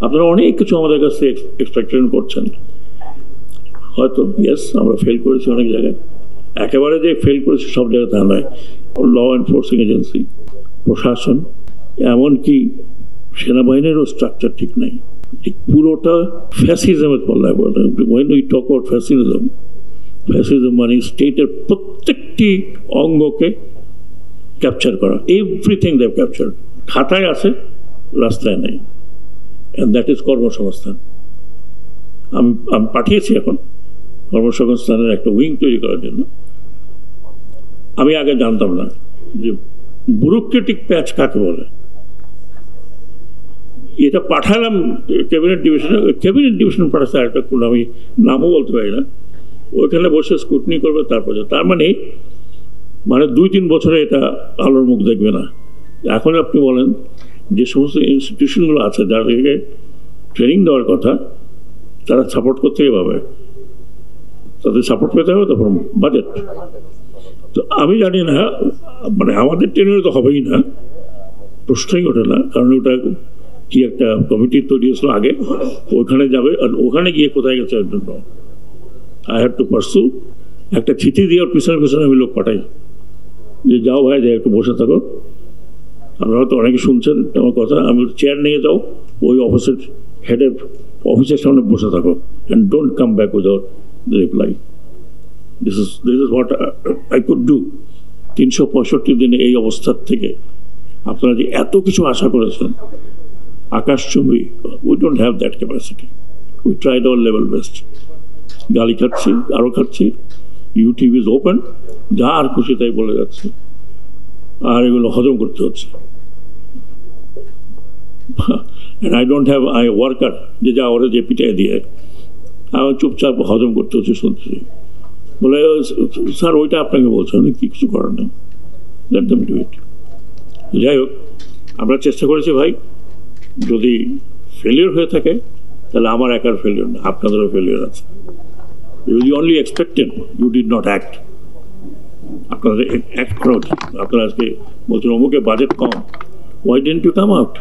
আপনারা অনেক কিছু আমাদের কাছ থেকে এক্সপেকটেশন করছেন, হয়তো ইয়েস আমরা ফেল করেছি অনেক জায়গায়, একেবারে যে ফেল করেছি সব জায়গায় তা নয়। ল এনফোর্সিং এজেন্সি, প্রশাসন, এমনকি সেনাবাহিনীরও স্ট্রাকচার ঠিক নাই, পুরোটা ফ্যাসিজমের পল্লায় বলে। when we talk about fascism, fascism মানে স্টেটের প্রত্যেকটি অঙ্গকে ক্যাপচার করা, এভরিথিং দে ক্যাপচার। খাতায় আছে, রাস্তায় নেই, অ্যান্ড দ্যাট ইজ কর্মসংস্থান। আমি পাঠিয়েছি এখন কর্মসংস্থানের একটা উইং তৈরি করার জন্য। আমি আগে জানতাম না যে ব্যুরোক্রেটিক প্যাচ কাকে বলে। এটা পাঠালাম ক্যাবিনেট ডিভিশনে, ক্যাবিনেট ডিভিশন পাঠাচ্ছে আরেকটা কোন আমি নামও বলতে পারি না, ওইখানে বসে স্কুটনি করবে, তারপরে তার মানে 2-3 বছরে এটা আলোর মুখ দেখবে না। এখন আপনি বলেন যে সমস্ত ইনস্টিটিউশনগুলো আছে যাদেরকে ট্রেনিং দেওয়ার কথা, তারা সাপোর্ট করতে পাবে, তাদের সাপোর্ট পেতে হবে তখন বাজেট। তো আমি জানি না, আমাদের ট্রেনিং তো হবেই না, প্রশ্নই ওঠে না, কারণ ওটা কি একটা কমিটি তৈরি হয়েছিল আগে, ওখানে যাবে, আর ওখানে গিয়ে কোথায় গেছে এর জন্য আই হ্যাভ টু পার্সু। একটা চিঠি দেওয়ার পিছনে পিছনে আমি লোক পাঠাই যে যাও ভাই, যে একটু বসে থাকো, আপনারা হয়তো অনেকে শুনছেন আমার কথা, আমি চেয়ার নিয়ে যাও, ওই অফিসের হেডের অফিসের সামনে বসে থাকো, and don't come back without reply. This is what I could do. 365 দিনে এই অবস্থার থেকে আপনারা যে এত কিছু আশা করেছেন আকাশচুম্বী, we don't have that capacity. We tried hour level best. গালি খাচ্ছি, আরও খাচ্ছি, ইউটিউব ইজ ওপেন, যা আর খুশি তাই বলে যাচ্ছে, আর এগুলো হজম করতে হচ্ছে। I don't have I worker যে যা ওরা যে পিটাই দিয়ে আমার চুপচাপ হজম করতে হচ্ছে, শুনছি বলে স্যার ওইটা আপনাকে বলছেন, কি কিছু করার নেই, লেট দেম ডু ইট। যাই হোক, আমরা চেষ্টা করেছি ভাই, যদি ফেলিওর হয়ে থাকে তাহলে আমার একার ফেলিওর না, আপনাদেরও ফেলিওর আছে। You only expected, you did not act. আপনাদের অ্যাক্ট করা উচিত। আপনারা আজকে বলছেন অমুকে বাজেট কম, why didn't you come out?